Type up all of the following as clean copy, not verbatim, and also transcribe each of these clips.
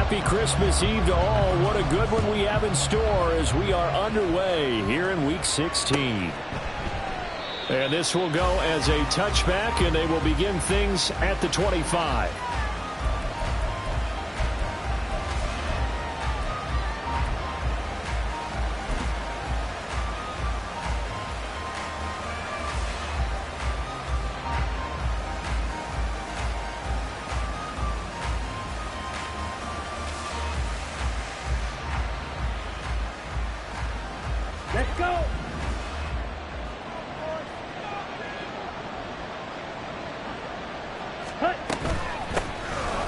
Happy Christmas Eve to all. What a good one we have in store as we are underway here in Week 16. And this will go as a touchback, and they will begin things at the 25. Let's go.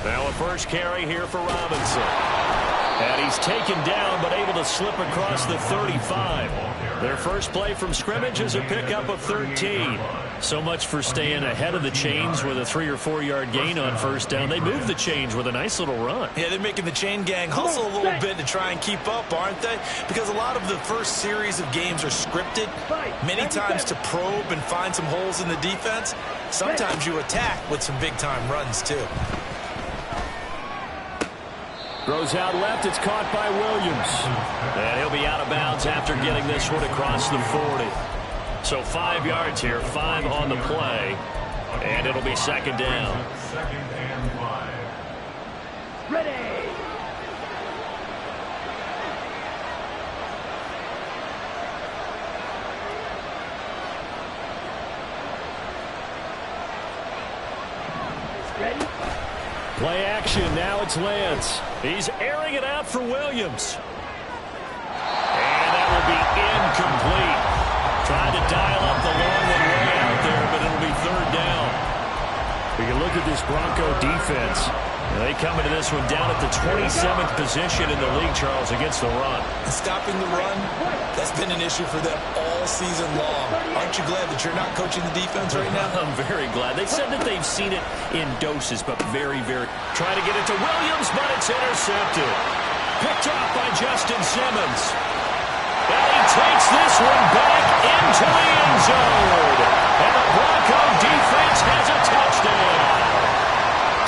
Now a first carry here for Robinson. And he's taken down but able to slip across the 35. Their first play from scrimmage is a pickup of 13. So much for staying ahead of the chains with a 3 or 4 yard gain on first down. They move the chains with a nice little run. Yeah, they're making the chain gang hustle a little bit to try and keep up, aren't they? Because a lot of the first series of games are scripted, many times to probe and find some holes in the defense. Sometimes you attack with some big-time runs, too. Throws out left. It's caught by Williams. And he'll be out of bounds after getting this one across the 40. So 5 yards here, 5 on the play. And it'll be second down. Second and 5. Ready. Ready. Play action. Now it's Lance. He's airing it out for Williams. And that will be incomplete. Trying to dial up the long one way out there, but it'll be third down. We can look at this Bronco defense. They come into this one down at the 27th position in the league, Charles, against the run. And stopping the run, that's been an issue for them all season long. Aren't you glad that you're not coaching the defense right now? I'm very glad. They said that they've seen it in doses, but very, very... Trying to get it to Williams, but it's intercepted. Picked off by Justin Simmons. And he takes this one back into the end zone. And the Bronco defense has a touchdown.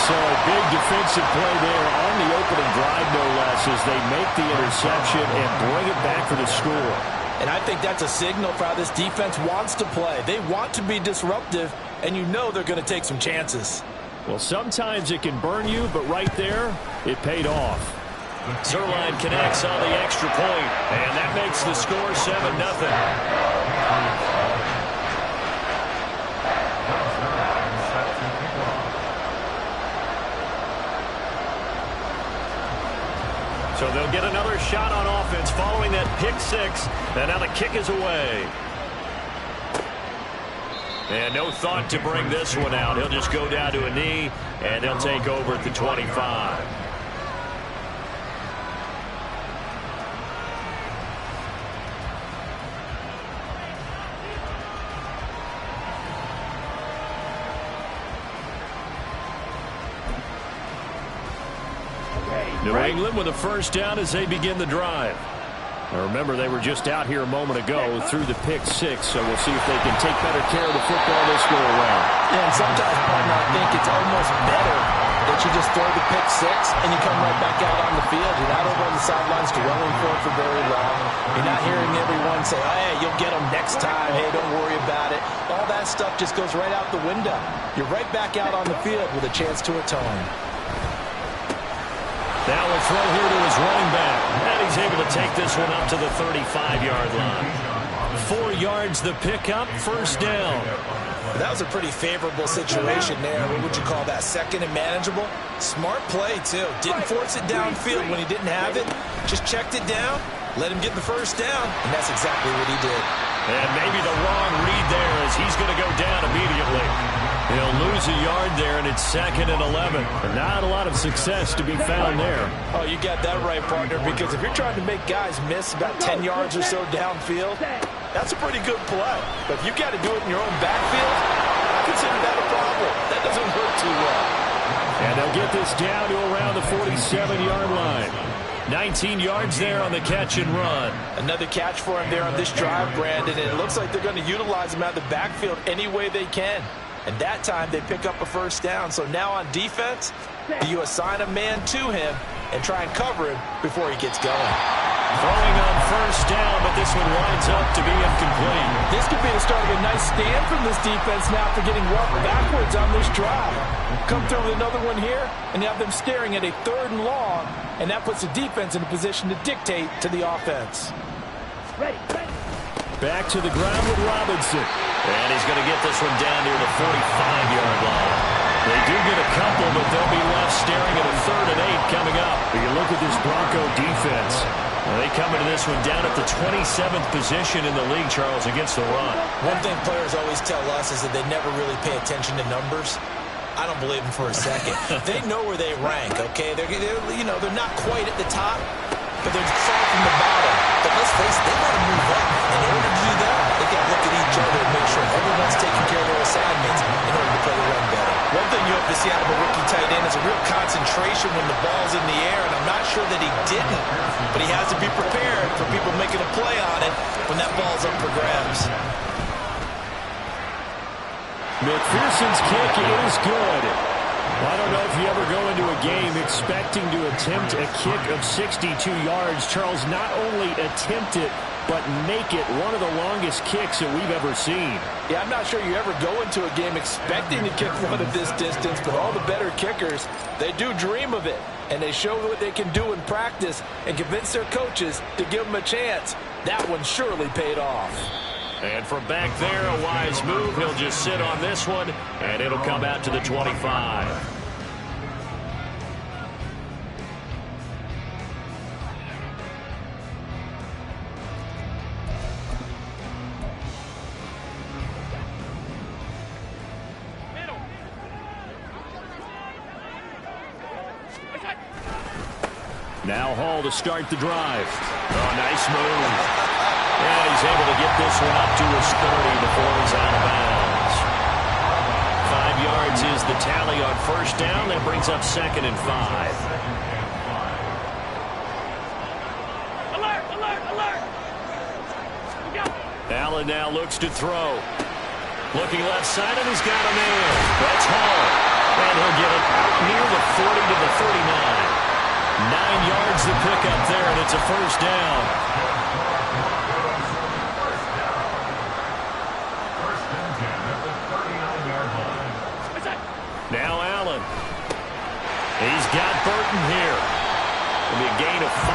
So a big defensive play there on the opening drive, no less, as they make the interception and bring it back for the score. And I think that's a signal for how this defense wants to play. They want to be disruptive, and you know they're going to take some chances. Well, sometimes it can burn you, but right there, it paid off. Zerline connects on the extra point, and that makes the score 7-0. So they'll get another shot on offense following that pick six, and now the kick is away. And no thought to bring this one out. He'll just go down to a knee, and they'll take over at the 25. New England with a first down as they begin the drive. Now remember, they were just out here a moment ago through the pick six, so we'll see if they can take better care of the football this go around. Yeah, and sometimes, partner, I think it's almost better that you just throw the pick six and you come right back out on the field. You're not over on the sidelines dwelling for very long. You're not hearing everyone say, oh, hey, you'll get them next time. Hey, don't worry about it. All that stuff just goes right out the window. You're right back out on the field with a chance to atone. Now we'll throw here to his running back. And he's able to take this one up to the 35-yard line. 4 yards the pickup, first down. That was a pretty favorable situation there. What would you call that? Second and manageable? Smart play, too. Didn't force it downfield when he didn't have it. Just checked it down, let him get the first down, and that's exactly what he did. And maybe the wrong read there as he's going to go down immediately. He'll lose a yard there, and it's 2nd and 11. Not a lot of success to be found there. Oh, you got that right, partner, because if you're trying to make guys miss about 10 yards or so downfield, that's a pretty good play. But if you got to do it in your own backfield, I consider that a problem. That doesn't work too well. And they'll get this down to around the 47-yard line. 19 yards there on the catch and run. Another catch for him there on this drive, Brandon, and it looks like they're going to utilize him out of the backfield any way they can. And that time they pick up a first down. So now on defense, you assign a man to him, and try and cover him before he gets going. Throwing on first down, but this one winds up to be incomplete. This could be the start of a nice stand from this defense now after getting walked backwards on this drive. Come through with another one here, and you have them staring at a 3rd and long, and that puts the defense in a position to dictate to the offense. Ready. Back to the ground with Robinson. And he's going to get this one down near the 45-yard line. They do get a couple, but they'll be left staring at a 3rd and 8 coming up. But you look at this Bronco defense. They come into this one down at the 27th position in the league, Charles, against the run. One thing players always tell us is that they never really pay attention to numbers. I don't believe them for a second. They know where they rank, okay? They're not quite at the top, but they're far from the bottom. But let's face it, they got to move up. In order to do that, they got to look at each other and make sure everyone's taking care of their assignments in order to play the run better. One thing you hope to see out of a rookie tight end is a real concentration when the ball's in the air, and I'm not sure that he didn't, but he has to be prepared for people making a play on it when that ball's up for grabs. McPherson's kick is good. I don't know if you ever go into a game expecting to attempt a kick of 62 yards. Charles, not only attempt it, but make it one of the longest kicks that we've ever seen. Yeah, I'm not sure you ever go into a game expecting to kick one of this distance, but all the better kickers, they do dream of it, and they show what they can do in practice and convince their coaches to give them a chance. That one surely paid off. And from back there, a wise move. He'll just sit on this one, and it'll come out to the 25. Now Hall to start the drive. Oh, nice move. And he's able to get this one up to his 30 before he's out of bounds. 5 yards is the tally on first down. That brings up 2nd and 5. Alert! Alert! Alert! Allen now looks to throw. Looking left side, and he's got a man. That's Hall. And he'll get it out near the 40 to the 39. 9 yards to pick up there, and it's a first down. Now Allen. He's got Burton here. It'll be a gain of 5,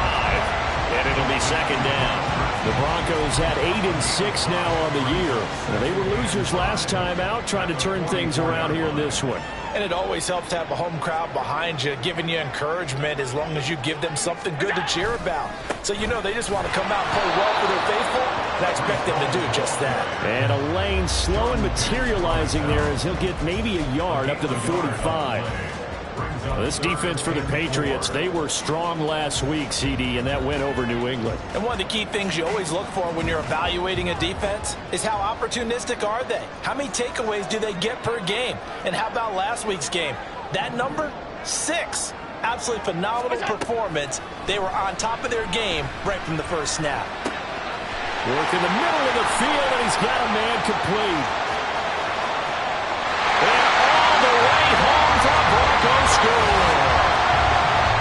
and it'll be 2nd down. The Broncos had 8-6 now on the year. Now, they were losers last time out, trying to turn things around here in this one. And it always helps to have a home crowd behind you, giving you encouragement as long as you give them something good to cheer about. So, they just want to come out and play well for their faithful, and I expect them to do just that. And a lane slow and materializing there as he'll get maybe a yard up to the 45. Well, this defense for the Patriots, they were strong last week, CD, and that went over New England. And one of the key things you always look for when you're evaluating a defense is how opportunistic are they? How many takeaways do they get per game? And how about last week's game? That number? 6. Absolutely phenomenal performance. They were on top of their game right from the first snap. Work in the middle of the field, and he's got a man complete. And all the way home for a Broncos score.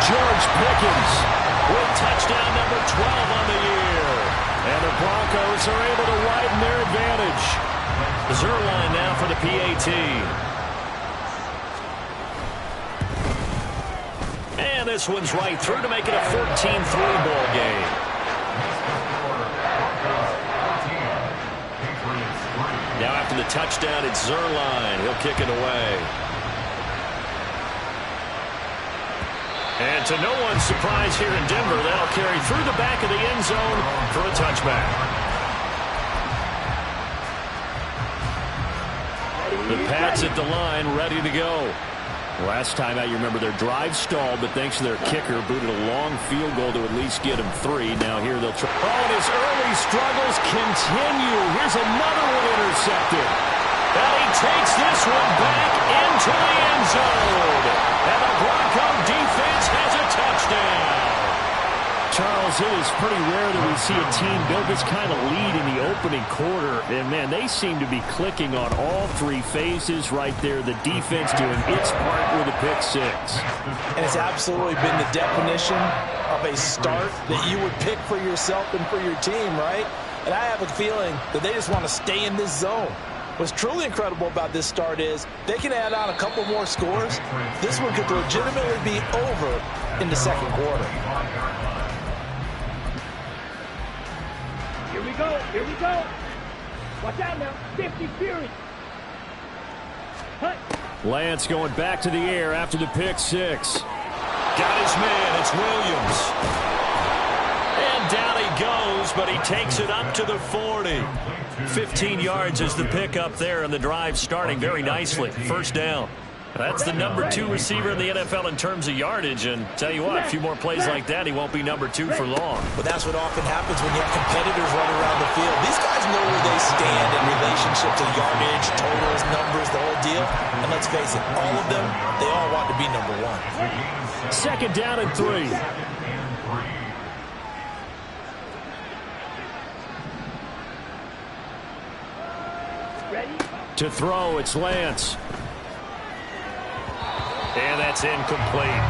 George Pickens with touchdown number 12 on the year. And the Broncos are able to widen their advantage. Zerline now for the PAT. And this one's right through to make it a 14-3 ball game. Now after the touchdown, it's Zerline. He'll kick it away. And to no one's surprise here in Denver, that'll carry through the back of the end zone for a touchback. The Pats at the line, ready to go. Last time out, you remember their drive stalled, but thanks to their kicker, booted a long field goal to at least get him 3. Now here they'll try. Oh, and his early struggles continue. Here's another one intercepted. And he takes this one back into the end zone. And the Bronco defense has a touchdown. Charles, Charles, it is pretty rare that we see a team build this kind of lead in the opening quarter. And, man, they seem to be clicking on all three phases right there. The defense doing its part with a pick six. And it's absolutely been the definition of a start that you would pick for yourself and for your team, right? And I have a feeling that they just want to stay in this zone. What's truly incredible about this start is they can add on a couple more scores. This one could legitimately be over in the second quarter. Here we go. Here we go. Watch out now. 50 Fury. Hut. Lance going back to the air after the pick six. Got his man. It's Williams. And down he goes, but he takes it up to the 40. 15 yards is the pickup there, and the drive starting very nicely. First down. That's the number 2 receiver in the NFL in terms of yardage, and tell you what, a few more plays like that, he won't be number 2 for long. But that's what often happens when you have competitors running around the field. These guys know where they stand in relationship to yardage, totals, numbers, the whole deal. And let's face it, all of them, they all want to be number 1. Second down and 3. To throw, it's Lance. And that's incomplete.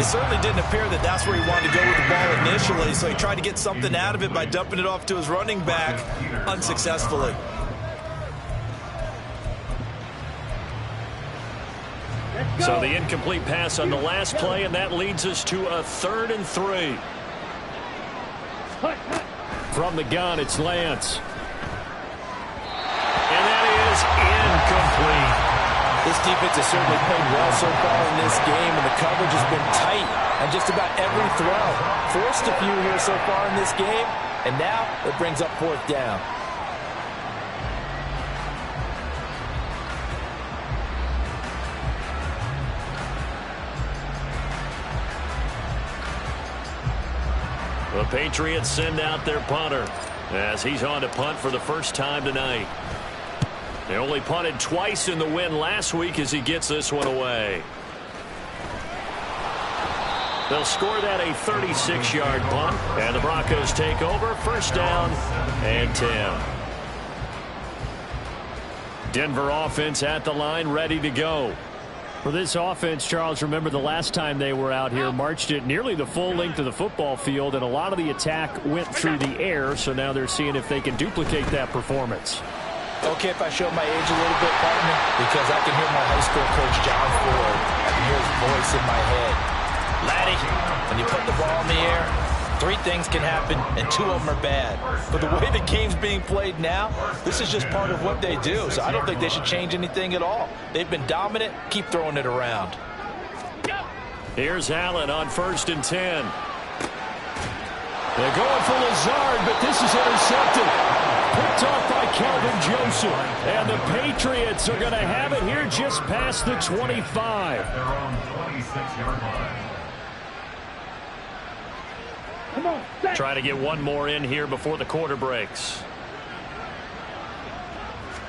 It certainly didn't appear that that's where he wanted to go with the ball initially, so he tried to get something out of it by dumping it off to his running back unsuccessfully. So the incomplete pass on the last play, and that leads us to a 3rd and 3. From the gun, it's Lance. And that is incomplete. This defense has certainly played well so far in this game, and the coverage has been tight on just about every throw. Forced a few here so far in this game, and now it brings up 4th down. The Patriots send out their punter as he's on to punt for the first time tonight. They only punted twice in the win last week as he gets this one away. They'll score that a 36-yard punt, and the Broncos take over. First down and 10. Denver offense at the line, ready to go. For this offense, Charles, remember the last time they were out here, marched it nearly the full length of the football field, and a lot of the attack went through the air, so now they're seeing if they can duplicate that performance. Okay, if I show my age a little bit, partner, because I can hear my high school coach, John Ford. I can hear his voice in my head. Laddie, when you put the ball in the air, 3 things can happen, and 2 of them are bad. But the way the game's being played now, this is just part of what they do. So I don't think they should change anything at all. They've been dominant. Keep throwing it around. Here's Allen on 1st and 10. They're going for Lazard, but this is intercepted. Picked off by Calvin Joseph. And the Patriots are going to have it here just past the 25. Come on, set. Try to get one more in here before the quarter breaks.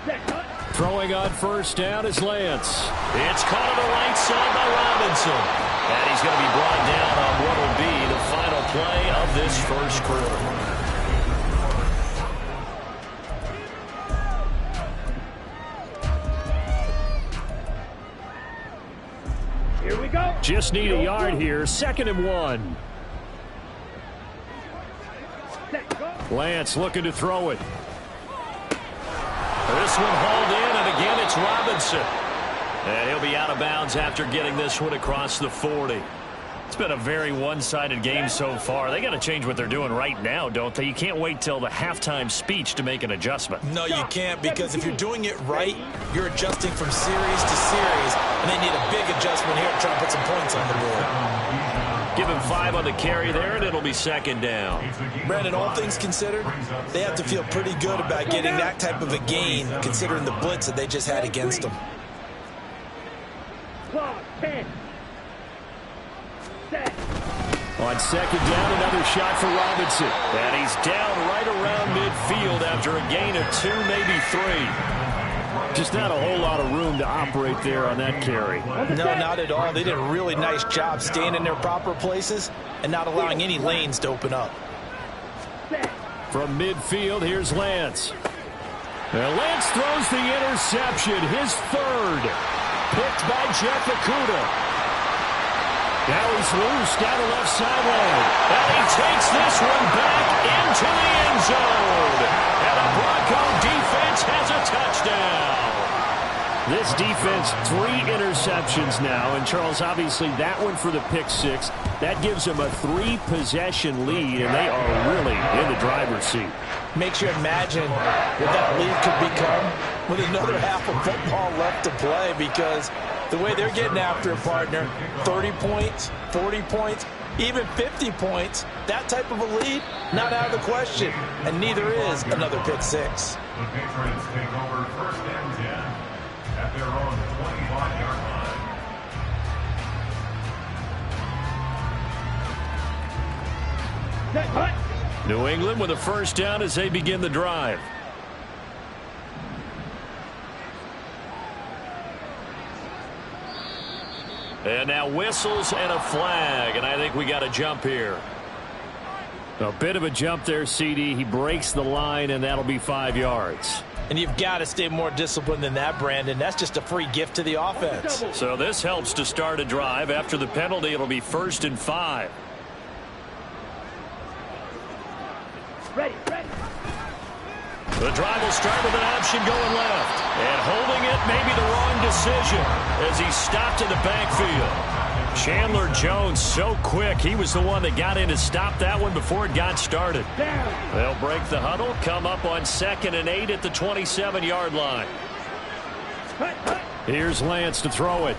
Set, cut. Throwing on 1st down is Lance. It's caught on the right side by Robinson. And he's going to be brought down on what will be the final play of this first quarter. Here we go. Just need a yard here. 2nd and 1. Set, go. Lance looking to throw it. This one hauled in, and again it's Robinson. And he'll be out of bounds after getting this one across the 40. It's been a very one-sided game so far. They got to change what they're doing right now, don't they? You can't wait till the halftime speech to make an adjustment. No, you can't, because if you're doing it right, you're adjusting from series to series, and they need a big adjustment here to try to put some points on the board. Give him 5 on the carry there, and it'll be 2nd down. Brandon, all things considered, they have to feel pretty good about getting that type of a gain, considering the blitz that they just had against them. 10. Set. On 2nd down, another shot for Robinson. And he's down right around midfield after a gain of 2, maybe 3. Just not a whole lot of room to operate there on that carry. No, not at all. They did a really nice job staying in their proper places and not allowing any lanes to open up. From midfield, here's Lance. And Lance throws the interception, his third. Picked by Jeff Okudah. Now he's loose down the left sideline. And he takes this one back into the end zone. And the Bronco defense has a touchdown. This defense, 3 interceptions now. And, Charles, obviously that one for the pick 6. That gives them a 3-possession lead, and they are really in the driver's seat. Makes you imagine what that lead could become with another half of football left to play, because the way they're getting after a partner, 30 points, 40 points, even 50 points, that type of a lead, not out of the question. And neither is another pick 6. The Patriots take over 1st and 10 at their own 25-yard line. New England with a first down as they begin the drive. And now whistles and a flag, and I think we got a jump here. A bit of a jump there, CD. He breaks the line, and that'll be 5 yards. And you've got to stay more disciplined than that, Brandon. That's just a free gift to the offense. So this helps to start a drive. After the penalty, it'll be 1st and 5. Ready. The drive will start with an option going left. And holding it may be the wrong decision as he stopped in the backfield. Chandler Jones so quick. He was the one that got in to stop that one before it got started. They'll break the huddle, come up on 2nd and 8 at the 27-yard line. Here's Lance to throw it.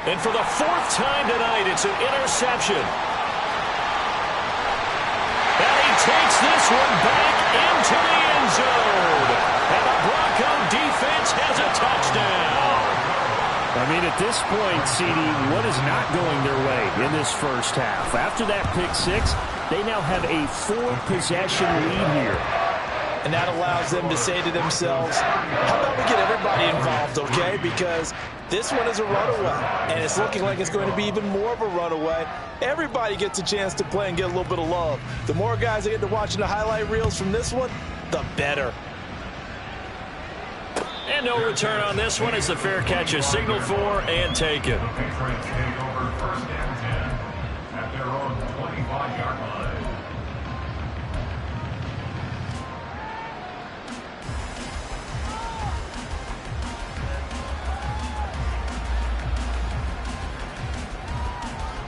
And for the 4th time tonight, it's an interception. And he takes this one back into the end zone. And the Bronco defense has a touchdown. I mean, at this point, CD, what is not going their way in this first half? After that pick 6, they now have a 4-possession lead here. And that allows them to say to themselves, how about we get everybody involved, okay? Because this one is a runaway, and it's looking like it's going to be even more of a runaway. Everybody gets a chance to play and get a little bit of love. The more guys that get to watching the highlight reels from this one, the better. And no return on this one as the fair catch is signaled for and taken. The Patriots take over 1st and 10 at their own 25-yard line.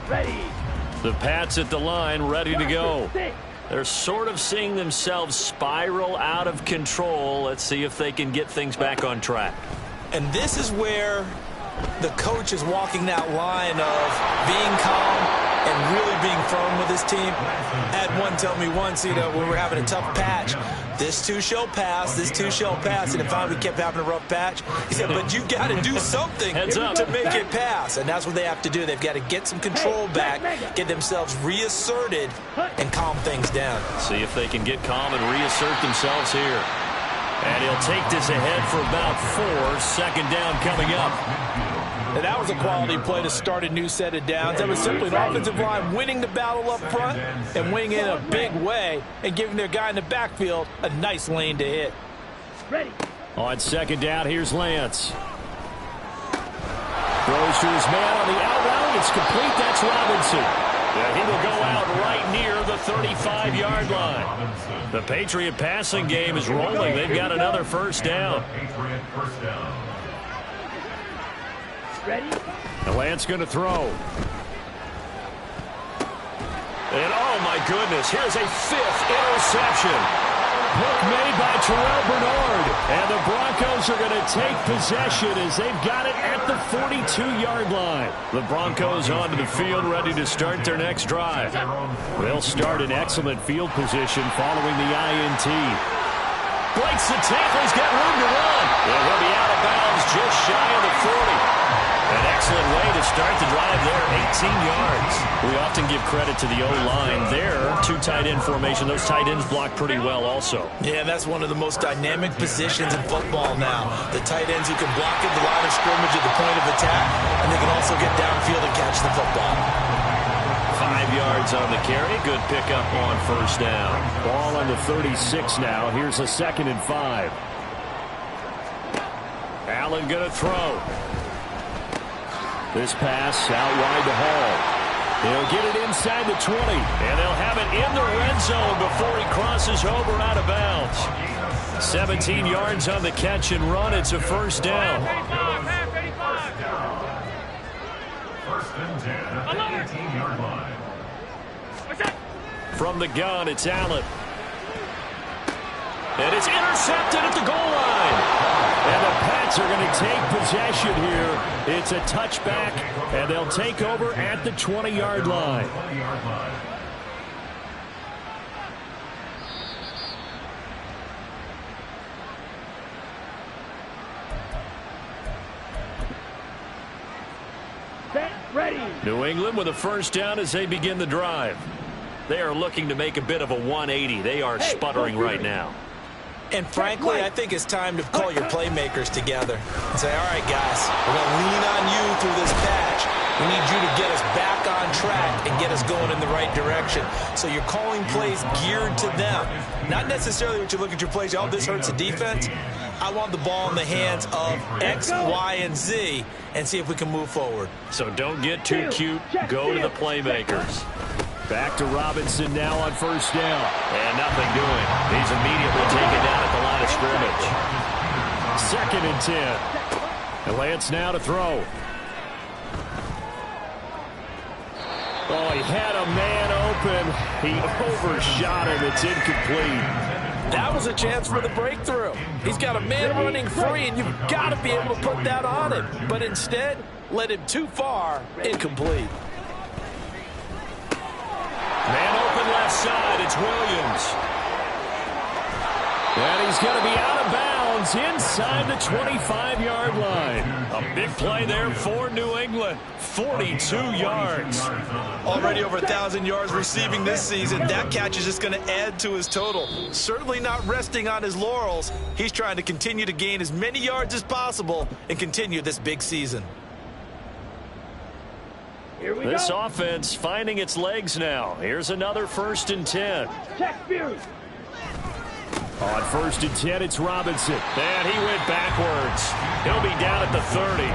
Ready. The Pats at the line, ready to go. They're sort of seeing themselves spiral out of control. Let's see if they can get things back on track. And this is where the coach is walking that line of being calm and really being firm with his team. I had one tell me once, when we're having a tough patch, this too shall pass, this too shall pass. And if we kept having a rough patch, he said, but you got to do something to make it pass. And that's what they have to do. They've got to get some control back, get themselves reasserted, and calm things down. See if they can get calm and reassert themselves here. And he'll take this ahead for about 4. 2nd down coming up. And that was a quality play to start a new set of downs. That was simply an offensive line winning the battle up front and winning in a big way and giving their guy in the backfield a nice lane to hit. Ready. On 2nd down, here's Lance. Throws to his man on the out route. It's complete. That's Robinson. And he will go out right near the 35-yard line. The Patriot passing game is rolling. They've got another first down. Patriot first down. Ready. And Lance going to throw. And oh my goodness, here's a 5th interception. Hook made by Terrell Bernard. And the Broncos are going to take possession as they've got it at the 42-yard line. The Broncos onto the field ready to start their next drive. They'll start in excellent field position following the INT. Breaks the tackle. He's got room to run. And he'll be out of bounds just shy of the 40. An excellent excellent way to start the drive there, 18 yards. We often give credit to the O-line there. Two tight end formation. Those tight ends block pretty well also. Yeah, that's one of the most dynamic positions in football now. The tight ends who can block at the line of scrimmage at the point of attack, and they can also get downfield and catch the football. 5 yards on the carry. Good pickup on first down. Ball on the 36 now. Here's a 2nd and 5. Allen going to throw. This pass out wide to Hall. He'll get it inside the 20, and they'll have it in the red zone before he crosses over out of bounds. 17 yards on the catch and run. It's a first down. First and 10 at the 18-yard line. From the gun, it's Allen. And it's intercepted at the goal line. And the Pats are going to take possession here. It's a touchback, and they'll take over at the 20-yard line. Ready. New England with a first down as they begin the drive. They are looking to make a bit of a 180. They are sputtering right now. And frankly, I think it's time to call your playmakers together and say, all right, guys, we're going to lean on you through this patch. We need you to get us back on track and get us going in the right direction. So you're calling plays geared to them. Not necessarily what you look at your plays, oh, this hurts the defense. I want the ball in the hands of X, Y, and Z and see if we can move forward. So don't get too cute. Go to the playmakers. Back to Robinson now on first down. And nothing doing. He's immediately taken down at the line of scrimmage. 2nd and 10. And Lance now to throw. Oh, he had a man open. He overshot him. It's incomplete. That was a chance for the breakthrough. He's got a man running free, and you've got to be able to put that on him. But instead, led him too far, incomplete. Man open left side. It's Williams. And he's going to be out of bounds inside the 25-yard line. A big play there for New England. 42 yards. Already over 1,000 yards receiving this season. That catch is just going to add to his total. Certainly not resting on his laurels. He's trying to continue to gain as many yards as possible and continue this big season. This offense finding its legs now. Here's another 1st and 10. Check Fury. On 1st and 10, it's Robinson. And he went backwards. He'll be down at the 30.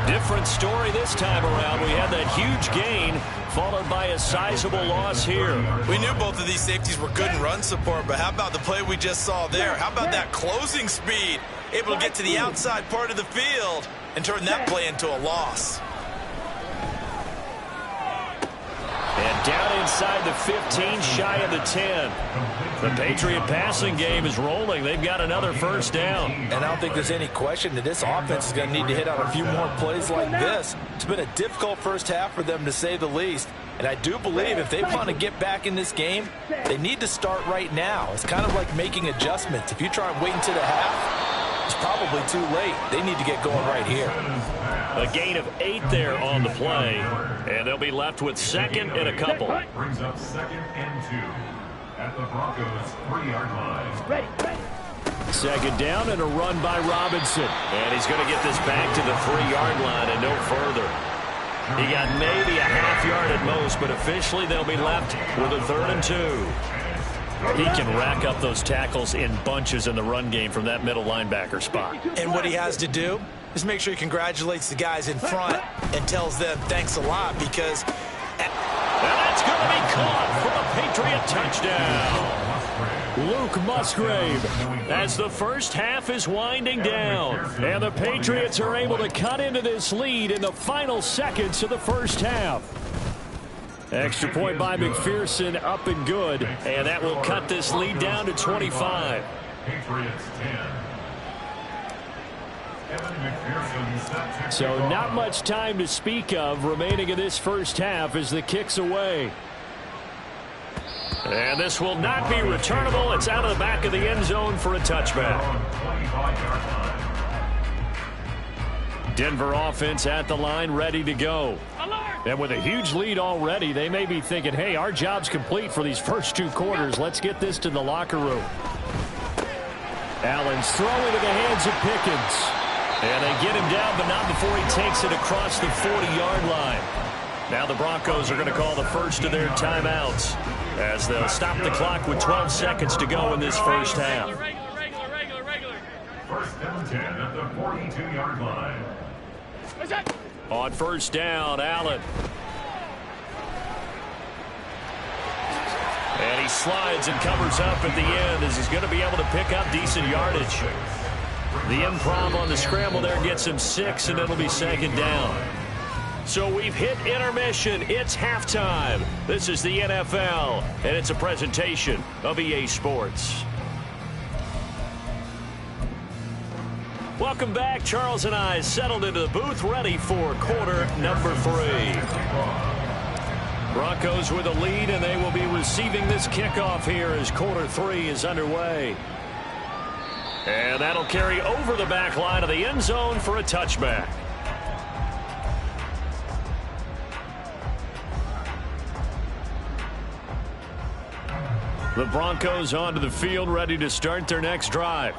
Different story this time around. We had that huge gain, followed by a sizable loss here. We knew both of these safeties were good in run support, but how about the play we just saw there? How about that closing speed? Able to get to the outside part of the field and turn that play into a loss. And down inside the 15, shy of the 10. The Patriot passing game is rolling. They've got another first down. And I don't think there's any question that this offense is going to need to hit on a few more plays like this. It's been a difficult first half for them, to say the least. And I do believe if they want to get back in this game, they need to start right now. It's kind of like making adjustments. If you try and wait until the half, it's probably too late. They need to get going right here. A gain of 8 there on the play. And they'll be left with 2nd and a couple. Brings up 2nd and 2 at the Broncos 3-yard line. Ready. 2nd down and a run by Robinson. And he's going to get this back to the 3-yard line and no further. He got maybe a half yard at most, but officially they'll be left with a 3rd and 2. He can rack up those tackles in bunches in the run game from that middle linebacker spot. And what he has to do is make sure he congratulates the guys in front and tells them thanks a lot, because... And that's going to be caught for a Patriot touchdown. Luke Musgrave, as the first half is winding down. And the Patriots are able to cut into this lead in the final seconds of the first half. Extra point by McPherson, up and good. And that will cut this lead down to 25. Patriots 10. So not much time to speak of remaining in this first half as the kick's away. And this will not be returnable. It's out of the back of the end zone for a touchback. Denver offense at the line, ready to go. And with a huge lead already, they may be thinking, hey, our job's complete for these first 2 quarters. Let's get this to the locker room. Allen's throwing to the hands of Pickens. And they get him down, but not before he takes it across the 40-yard line. Now the Broncos are going to call the first of their timeouts as they'll stop the clock with 12 seconds to go in this first half. First and 10 at the 42-yard line. On first down, Allen. And he slides and covers up at the end as he's going to be able to pick up decent yardage. The improv on the scramble there gets him 6, and it'll be second down. So we've hit intermission. It's halftime. This is the NFL, and it's a presentation of EA Sports. Welcome back. Charles and I settled into the booth, ready for quarter number 3. Broncos with a lead, and they will be receiving this kickoff here as quarter 3 is underway. And that'll carry over the back line of the end zone for a touchback. The Broncos onto the field, ready to start their next drive.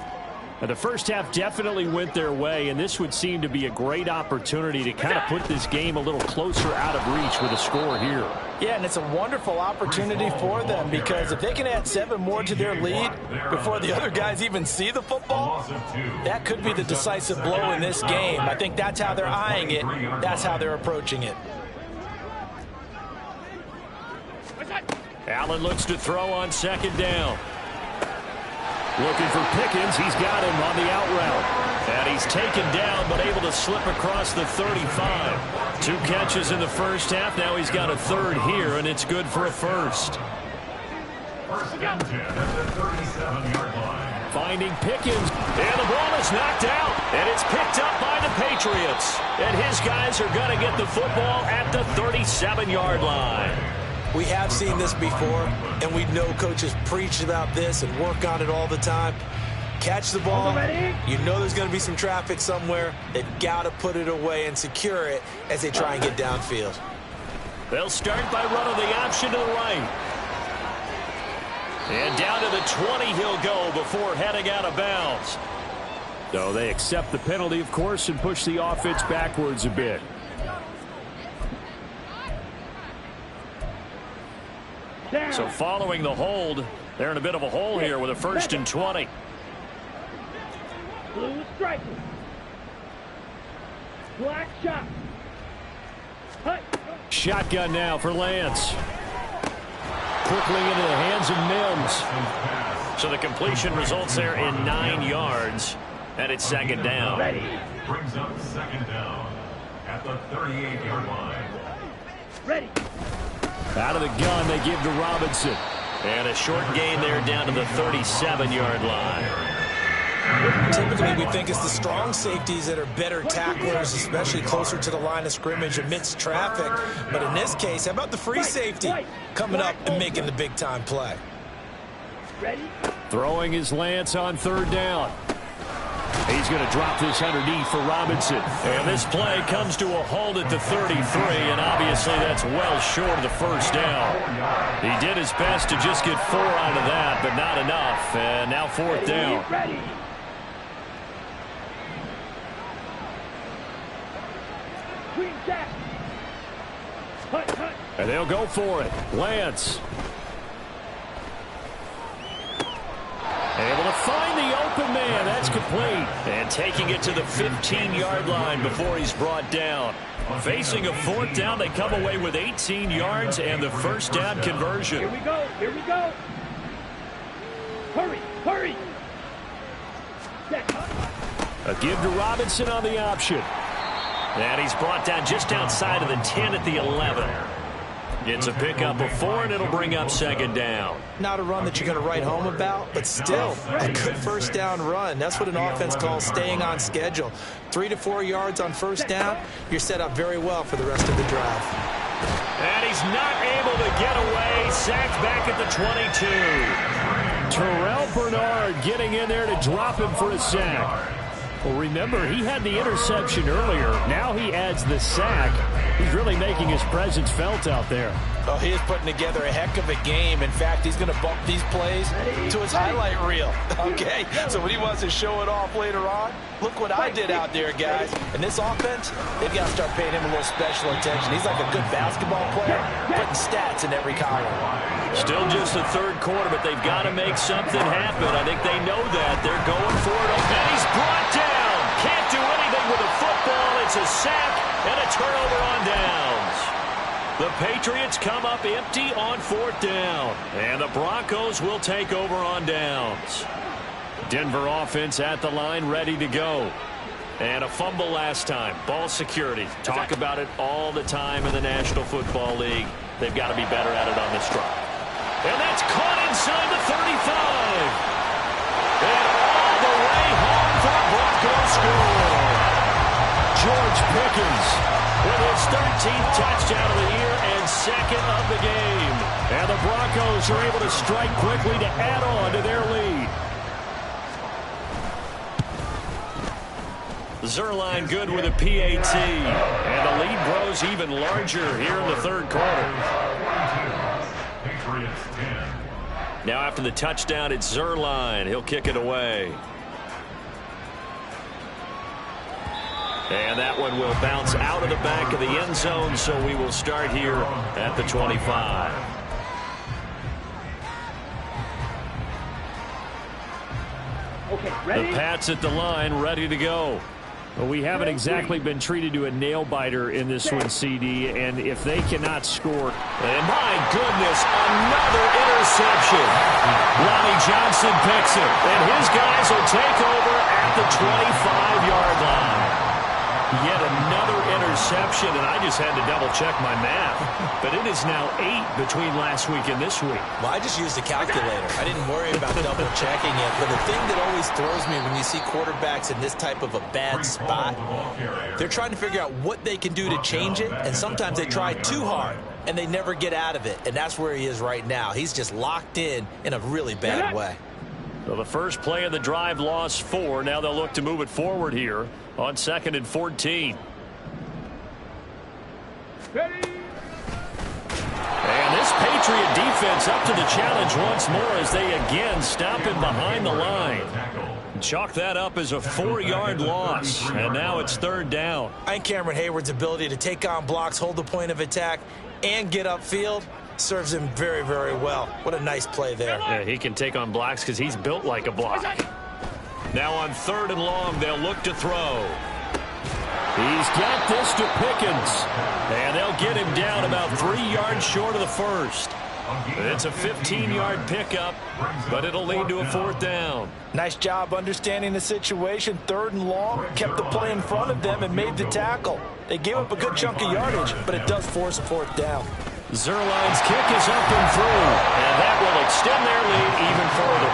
Now, the first half definitely went their way, and this would seem to be a great opportunity to kind of put this game a little closer out of reach with a score here. Yeah, and it's a wonderful opportunity for them because if they can add 7 more to their lead before the other guys even see the football, that could be the decisive blow in this game. I think that's how they're eyeing it. That's how they're approaching it. Allen looks to throw on second down. Looking for Pickens. He's got him on the out route. And he's taken down, but able to slip across the 35. 2 catches in the first half. Now he's got a 3rd here, and it's good for a first. First and 10 at the 37-yard line. Finding Pickens. And the ball is knocked out. And it's picked up by the Patriots. And his guys are going to get the football at the 37-yard line. We have seen this before, and we know coaches preach about this and work on it all the time. Catch the ball. You know there's going to be some traffic somewhere. They've got to put it away and secure it as they try and get downfield. They'll start by running the option to the right. And down to the 20 he'll go before heading out of bounds. So they accept the penalty, of course, and push the offense backwards a bit. So following the hold, they're in a bit of a hole here with a 1st and 20. Blue striker. Black shot. Shotgun now for Lance. Quickly into the hands of Mims. So the completion results there in 9 yards, and it's second down. Brings up second down at the 38-yard line. Ready. Out of the gun, they give to Robinson. And a short gain there down to the 37-yard line. Typically, we think it's the strong safeties that are better tacklers, especially closer to the line of scrimmage amidst traffic. But in this case, how about the free safety coming up and making the big-time play? Ready. Throwing his Lance on 3rd down. He's going to drop this underneath for Robinson. And this play comes to a halt at the 33, and obviously that's well short of the first down. He did his best to just get 4 out of that, but not enough. And now 4th down. Ready. Queen Jack. Hut. And they'll go for it. Lance. Able to find the open man. That's complete. And taking it to the 15-yard line before he's brought down. Facing a 4th down, they come away with 18 yards and the first down conversion. Here we go. Hurry. A give to Robinson on the option. And he's brought down just outside of the 10 at the 11. Gets a pickup of 4, and it'll bring up second down. Not a run that you're going to write home about, but still a good first down run. That's what an offense calls staying on schedule. 3 to 4 yards on first down, you're set up very well for the rest of the drive. And he's not able to get away. Sacked back at the 22. Terrell Bernard getting in there to drop him for a sack. Well, remember, he had the interception earlier. Now he adds the sack. He's really making his presence felt out there. Oh, he is putting together a heck of a game. In fact, he's going to bump these plays to his highlight reel. Okay, so when he wants to show it off later on, look what I did out there, guys. And this offense, they've got to start paying him a little special attention. He's like a good basketball player, putting stats in every column. Still just the third quarter, but they've got to make something happen. I think they know that. They're going for it. And he's brought down. Can't do anything with a football. It's a sack and a turnover on downs. The Patriots come up empty on fourth down. And the Broncos will take over on downs. Denver offense at the line, ready to go. And a fumble last time. Ball security. Talk about it all the time in the National Football League. They've got to be better at it on this drive. And that's caught inside the 35. And all the way home for a Broncos score. George Pickens with his 13th touchdown of the year and second of the game. And the Broncos are able to strike quickly to add on to their lead. Zerline good with a PAT. And the lead grows even larger here in the third quarter. Now after the touchdown, it's Zerline. He'll kick it away. And that one will bounce out of the back of the end zone, so we will start here at the 25. Okay, ready? The Pats at the line, ready to go. Well, we haven't exactly been treated to a nail-biter in this one, CD, and if they cannot score... And my goodness, another interception. Ronnie Johnson picks it, and his guys will take over at the 25-yard line. Yet another interception, and I just had to double-check my math. But it is now 8 between last week and this week. Well, I just used a calculator. I didn't worry about double-checking it. But the thing that always throws me when you see quarterbacks in this type of a bad spot, they're trying to figure out what they can do to change it, and sometimes they try too hard, and they never get out of it. And that's where he is right now. He's just locked in a really bad way. So the first play of the drive lost 4. Now they'll look to move it forward here on 2nd and 14. Ready? And this Patriot defense up to the challenge once more as they again stop him behind the line. Chalk that up as a 4-yard loss, and now it's 3rd down. I think Cameron Hayward's ability to take on blocks, hold the point of attack, and get upfield serves him very, very well. What a nice play there. Yeah, he can take on blocks because he's built like a block. Now on 3rd and long, they'll look to throw. He's got this to Pickens. And they'll get him down about 3 yards short of the first. It's a 15-yard pickup, but it'll lead to a 4th down. Nice job understanding the situation. 3rd and long, kept the play in front of them and made the tackle. They gave up a good chunk of yardage, but it does force a 4th down. Zerline's kick is up and through, and that will extend their lead even further.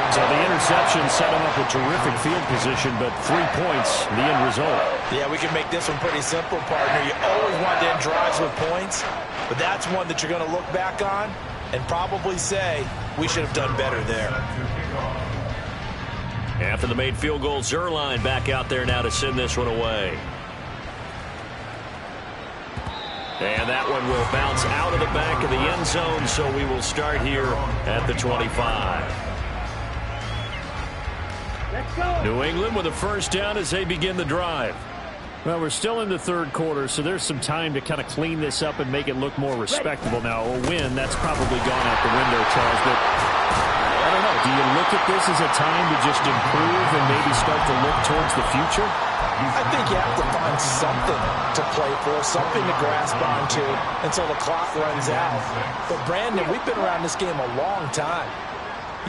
So the interception set them up with terrific field position, but 3 points, the end result. Yeah, we can make this one pretty simple, partner. You always want to end drives with points, but that's one that you're going to look back on and probably say, we should have done better there. After the made field goal, Zerline back out there now to send this one away. And that one will bounce out of the back of the end zone, so we will start here at the 25. Let's go. New England with a first down as they begin the drive. Well, we're still in the third quarter, so there's some time to kind of clean this up and make it look more respectable. Now, a win, that's probably gone out the window, Charles, but I don't know. Do you look at this as a time to just improve and maybe start to look towards the future? I think you have to find something to play for, something to grasp onto until the clock runs out. But, Brandon, we've been around this game a long time.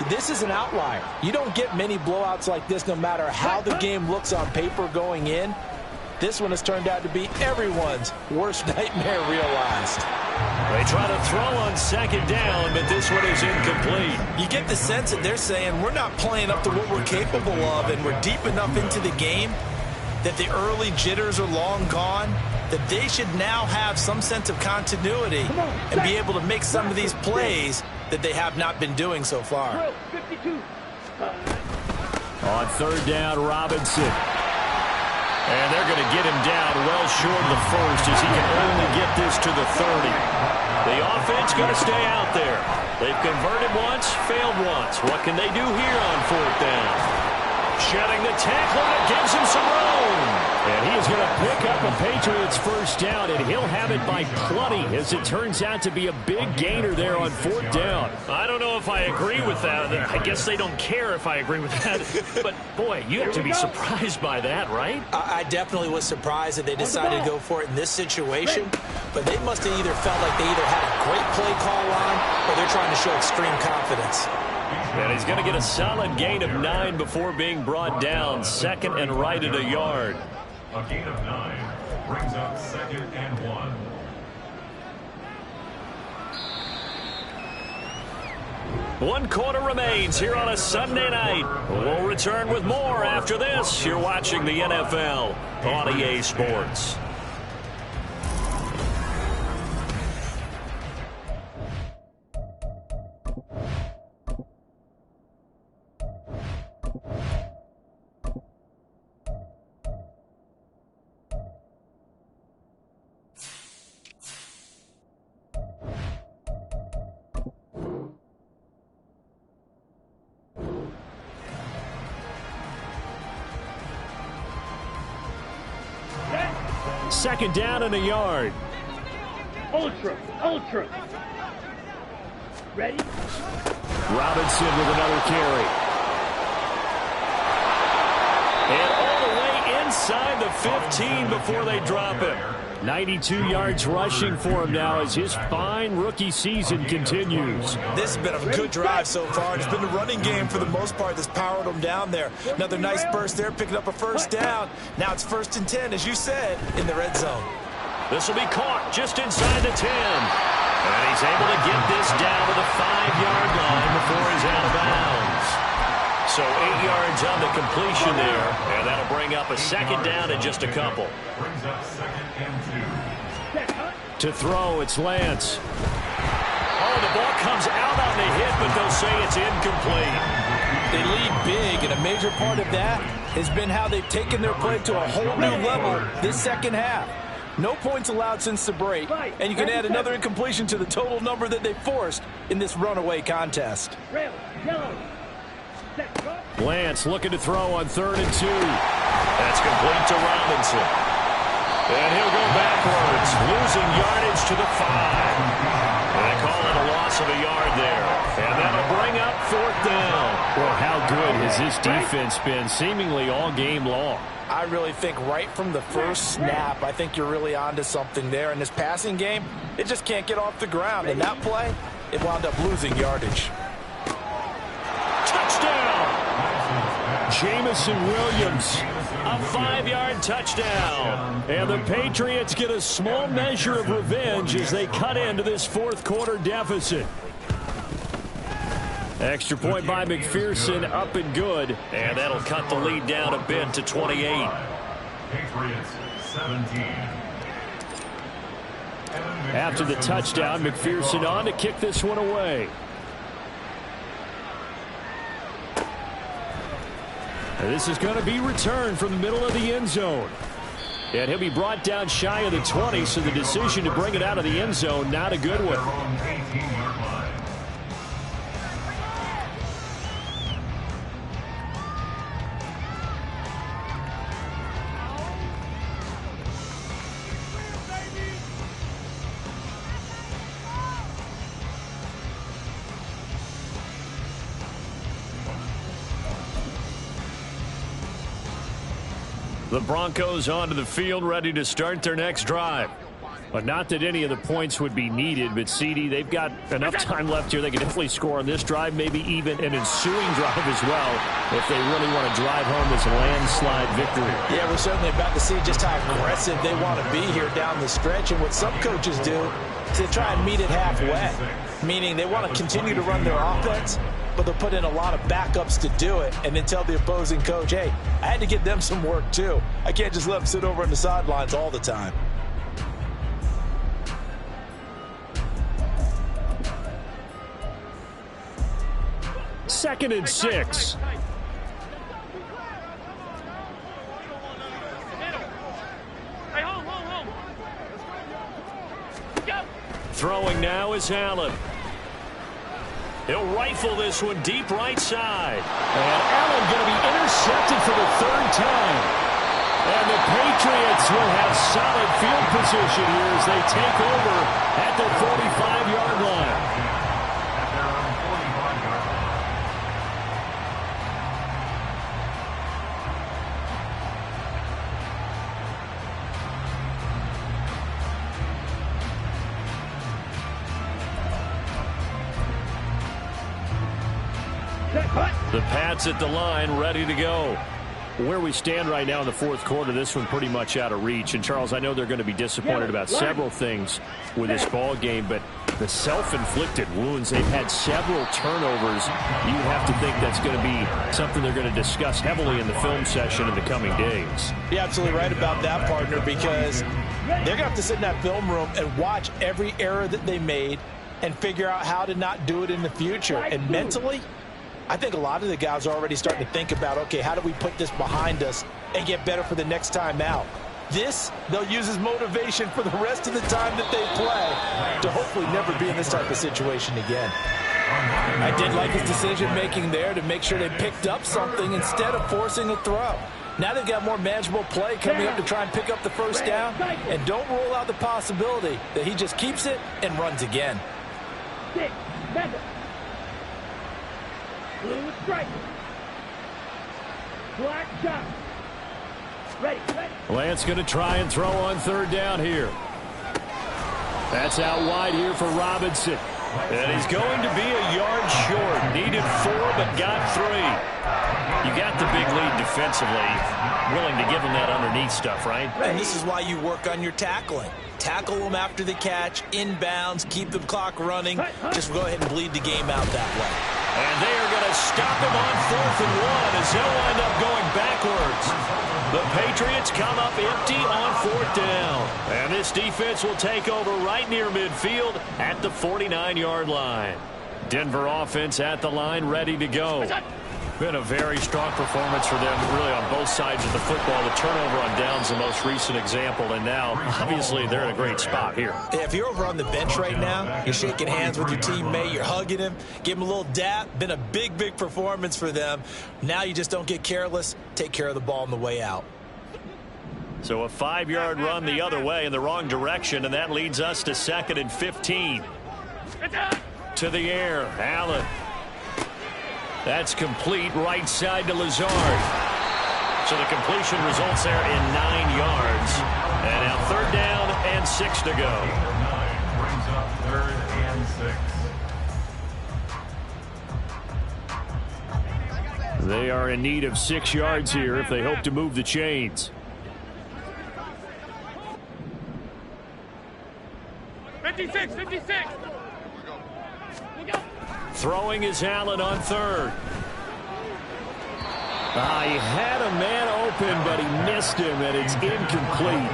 This is an outlier. You don't get many blowouts like this no matter how the game looks on paper going in. This one has turned out to be everyone's worst nightmare realized. They try to throw on 2nd down, but this one is incomplete. You get the sense that they're saying we're not playing up to what we're capable of, and we're deep enough into the game that the early jitters are long gone, that they should now have some sense of continuity and be able to make some of these plays that they have not been doing so far. 52. On 3rd down, Robinson. And they're going to get him down well short of the first as he can only get this to the 30. The offense going to stay out there. They've converted once, failed once. What can they do here on fourth down? Shedding the tackle that gives him some room. And he is going to pick up a Patriots first down, and he'll have it by plenty as it turns out to be a big gainer there on fourth down. I don't know if I agree with that. I guess they don't care if I agree with that. But, boy, you have to be surprised by that, right? I definitely was surprised that they decided to go for it in this situation. But they must have either felt like they either had a great play call on or they're trying to show extreme confidence. And he's going to get a solid gain of 9 before being brought down. Second and right at a yard. A gain of 9 brings up 2nd and 1. One quarter remains here on a Sunday night. We'll return with more after this. You're watching the NFL on EA Sports. Second down and a yard. Ultra. Ready? Robinson with another carry. And all the way inside the 15 before they drop him. 92 yards rushing for him now as his fine rookie season continues. This has been a good drive so far. It's been the running game for the most part that's powered them down there. Another nice burst there, picking up a first down. Now it's 1st and 10, as you said, in the red zone. This will be caught just inside the 10. And he's able to get this down to the 5-yard line before he's out of bounds. So 8 yards on the completion there, and that'll bring up a second down in just a couple. Brings up 2nd and 2. To throw, it's Lance. Oh, the ball comes out on the hit, but they'll say it's incomplete. They lead big, and a major part of that has been how they've taken their play to a whole new level this second half. No points allowed since the break, and you can add another incompletion to the total number that they forced in this runaway contest. Lance looking to throw on 3rd and 2. That's complete to Robinson. And he'll go backwards, losing yardage to the 5. And they call it a loss of a yard there. And that'll bring up 4th down. Well, how good has this defense been seemingly all game long? I really think right from the first snap, I think you're really onto something there. In this passing game, it just can't get off the ground. And that play, it wound up losing yardage. Touchdown! Jamison Williams, a 5-yard touchdown. And the Patriots get a small measure of revenge as they cut into this 4th quarter deficit. Extra point by McPherson, up and good. And that'll cut the lead down a bit to 28. Patriots 17. After the touchdown, McPherson on to kick this one away. And this is going to be returned from the middle of the end zone. And he'll be brought down shy of the 20, so the decision to bring it out of the end zone, not a good one. The Broncos onto the field, ready to start their next drive. But not that any of the points would be needed, but CD, they've got enough time left here. They can definitely score on this drive, maybe even an ensuing drive as well, if they really want to drive home this landslide victory. Yeah, we're certainly about to see just how aggressive they want to be here down the stretch. And what some coaches do is they try and meet it halfway, meaning they want to continue to run their offense, but they'll put in a lot of backups to do it and then tell the opposing coach, hey, I had to give them some work too. I can't just let them sit over on the sidelines all the time. Second and 6. Throwing now is Allen. He'll rifle this one deep right side. And Allen going to be intercepted for the third time. And the Patriots will have solid field position here as they take over at the 45-yard line. The Pats at the line, ready to go. Where we stand right now in the fourth quarter, this one pretty much out of reach. And, Charles, I know they're going to be disappointed about several things with this ball game, but the self-inflicted wounds, they've had several turnovers. You have to think that's going to be something they're going to discuss heavily in the film session in the coming days. You're absolutely right about that, partner, because they're going to have to sit in that film room and watch every error that they made and figure out how to not do it in the future. And mentally, I think a lot of the guys are already starting to think about, okay, how do we put this behind us and get better for the next time out? This, they'll use as motivation for the rest of the time that they play to hopefully never be in this type of situation again. I did like his decision-making there to make sure they picked up something instead of forcing a throw. Now they've got more manageable play coming up to try and pick up the first down, and don't rule out the possibility that he just keeps it and runs again. Blue strike. Black shot. Ready. Lance going to try and throw on third down here. That's out wide here for Robinson. And he's going to be a yard short. Needed 4, but got 3. You got the big lead defensively. Willing to give him that underneath stuff, right? And this is why you work on your tackling. Tackle them after the catch, inbounds, keep the clock running. Just go ahead and bleed the game out that way. And they are going to stop him on 4th and 1 as he'll wind up going backwards. The Patriots come up empty on 4th down. And this defense will take over right near midfield at the 49-yard line. Denver offense at the line, ready to go. Been a very strong performance for them, really, on both sides of the football. The turnover on downs, the most recent example, and now, obviously, they're in a great spot here. If you're over on the bench right now, you're shaking hands with your teammate, you're hugging him, give him a little dap. Been a big, big performance for them. Now you just don't get careless. Take care of the ball on the way out. So a 5-yard run the other way in the wrong direction, and that leads us to 2nd and 15. To the air, Allen. That's complete right side to Lazard. So the completion results there in 9 yards. And now 3rd down and 6 to go. 9 brings up 3rd and 6. They are in need of 6 yards here if they hope to move the chains. 56. Throwing is Allen on 3rd. He had a man open, but he missed him, and it's incomplete.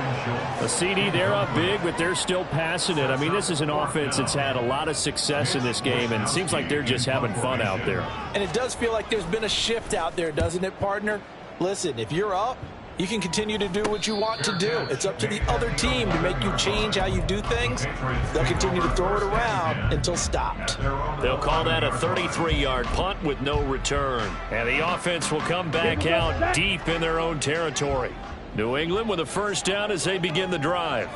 A CD, they're up big, but they're still passing it. I mean, this is an offense that's had a lot of success in this game, and it seems like they're just having fun out there. And it does feel like there's been a shift out there, doesn't it, partner? Listen, if you're up, you can continue to do what you want to do. It's up to the other team to make you change how you do things. They'll continue to throw it around until stopped. They'll call that a 33-yard punt with no return. And the offense will come back out deep in their own territory. New England with a 1st down as they begin the drive.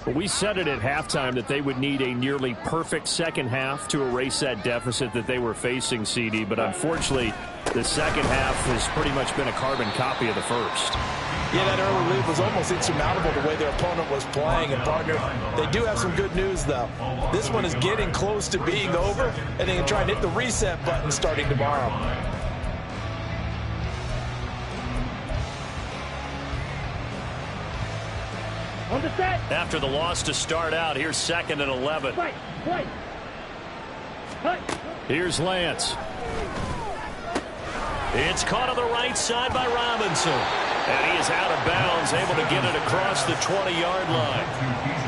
We said it at halftime that they would need a nearly perfect second half to erase that deficit that they were facing, CD, but unfortunately, the second half has pretty much been a carbon copy of the first. Yeah, that early lead was almost insurmountable the way their opponent was playing. And, partner, they do have some good news, though. This one is getting close to being over, and they can try and hit the reset button starting tomorrow. After the loss to start out, here's 2nd and 11. Here's Lance. It's caught on the right side by Robinson. And he is out of bounds, able to get it across the 20-yard line.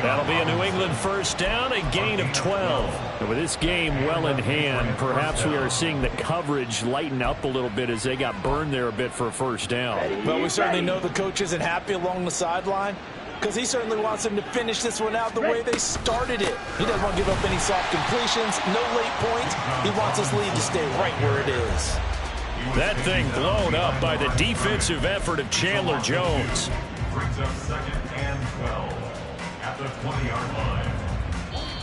That'll be a New England 1st down, a gain of 12. And with this game well in hand, perhaps we are seeing the coverage lighten up a little bit as they got burned there a bit for a 1st down. Well, we certainly know the coach isn't happy along the sideline. because he certainly wants them to finish this one out the way they started it. He doesn't want to give up any soft completions, no late points. He wants his lead to stay right where it is. That thing blown up by the defensive effort of Chandler Jones. Brings up 2nd and 12 at the 20-yard line.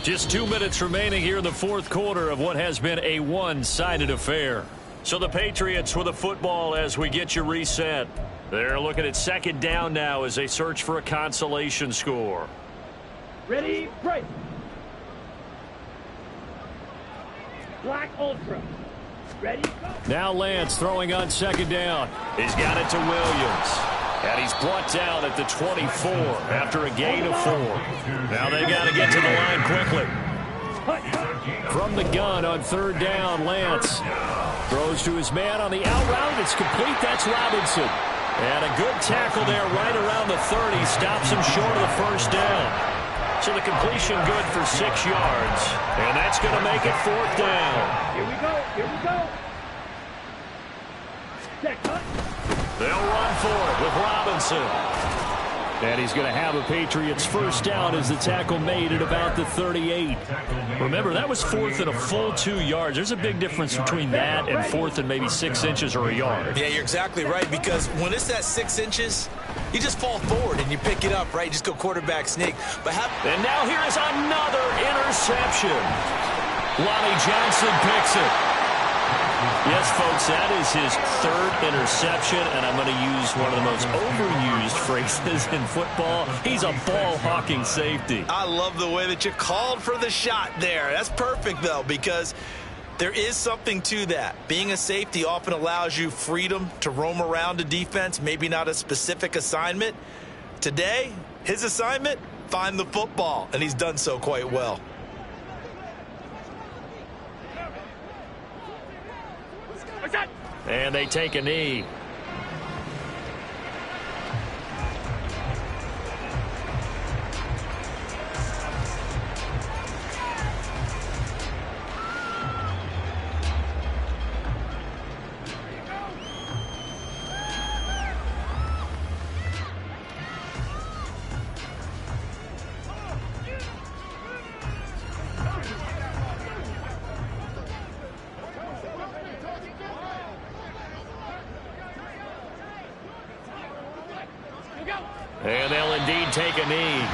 Just 2 minutes remaining here in the fourth quarter of what has been a one-sided affair. So the Patriots with the football as we get you reset. They're looking at 2nd down now as they search for a consolation score. Ready, break. Black Ultra. Ready, go. Now Lance throwing on 2nd down. He's got it to Williams. And he's brought down at the 24 after a gain of 4. Now they got to get to the line quickly. From the gun on 3rd down, Lance throws to his man on the out route. It's complete. That's Robinson. And a good tackle there right around the 30. Stops him short of the 1st down. So the completion good for 6 yards. And that's going to make it 4th down. Here we go. Here we go. Set cut. They'll run for it with Robinson. And he's going to have a Patriots 1st down as the tackle made at about the 38. Remember, that was 4th and a full 2 yards. There's a big difference between that and 4th and maybe 6 inches or a yard. Yeah, you're exactly right, because when it's that 6 inches, you just fall forward and you pick it up, right? You just go quarterback sneak. And now here is another interception. Lonnie Johnson picks it. Yes, folks, that is his 3rd interception, and I'm going to use one of the most overused phrases in football. He's a ball-hawking safety. I love the way that you called for the shot there. That's perfect, though, because there is something to that. Being a safety often allows you freedom to roam around a defense, maybe not a specific assignment. Today, his assignment, find the football, and he's done so quite well. And they take a knee. And they'll indeed take a knee.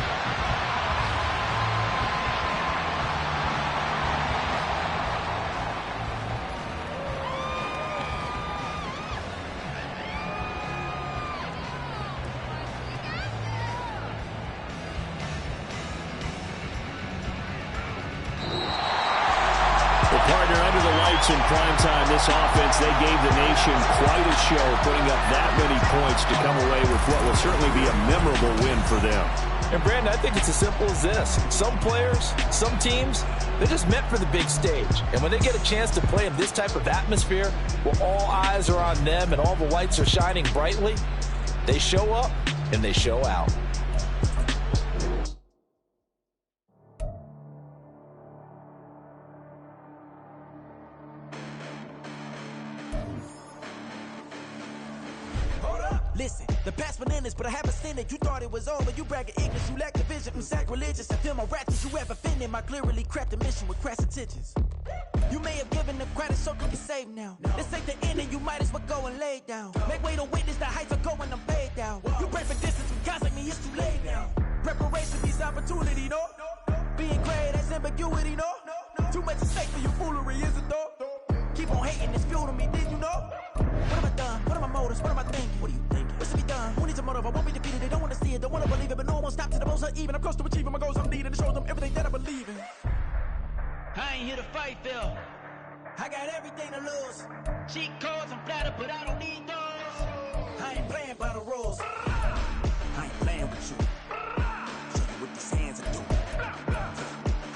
Partner, under the lights in primetime, this offense, they gave the nation quite a show, putting up that many points to come away with what will certainly be a memorable win for them. And, Brandon, I think it's as simple as this. Some players, some teams, they're just meant for the big stage. And when they get a chance to play in this type of atmosphere, where all eyes are on them and all the lights are shining brightly, they show up and they show out. Listen, the past bananas, but I haven't seen it. You thought it was over, you bragging English, you lack the vision. I'm sacrilegious, I feel my ratchets, you have offended my clearly crafted mission with crass intentions. You may have given them credit so you can save now. This ain't the end and you might as well go and lay down. Make way to witness the heights are going, I'm paid down. You pray for distance from guys like me, it's too late now. Preparation beats opportunity, no? Being great, that's ambiguity, no? Too much at stake for you foolery, is it though? Keep on hating, it's fuel to me, did you know? What have I done? What are my motives? What am I thinking? What are you thinking? What should be done? Who needs a motive? I won't be defeated. They don't want to see it, don't want to believe it, but no one won't stop to the most even. I'm close to achieving my goals. I'm needing to show them everything that I believe in. I ain't here to fight, Phil. I got everything to lose. Cheat codes, I'm flattered, but I don't need those. I ain't playing by the rules. I ain't playing with you. Show you what these hands are doing.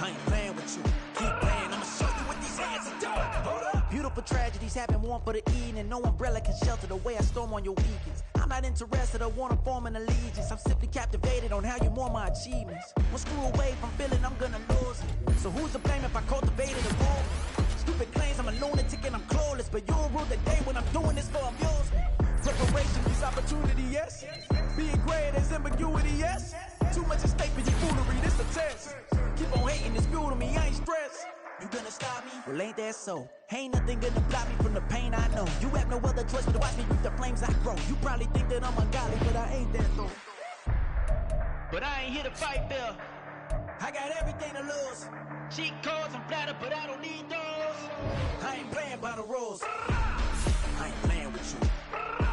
I ain't playing with you. Keep playing, I'ma show you what these hands are doing. Hold up. Beautiful tragedies happen, one for the evening. No umbrella can shelter the way I storm on your weekends. I'm not interested, I wanna form an allegiance. I'm simply captivated on how you mourn my achievements. One screw away from feeling I'm gonna lose it. So who's to blame if I cultivated a rule? Stupid claims I'm a lunatic and I'm clueless, but you'll rule the day when I'm doing this for amusement. Preparation is opportunity, yes. Being great is ambiguity, yes. well ain't that so? Ain't nothing gonna block me from the pain I know. You have no other choice but to watch me reap the flames I grow. You probably think that I'm ungodly, but I ain't that though. But I ain't here to fight Bill. I got everything to lose. Cheat codes, I'm flattered, but I don't need those. I ain't playing by the rules. I ain't playing with you.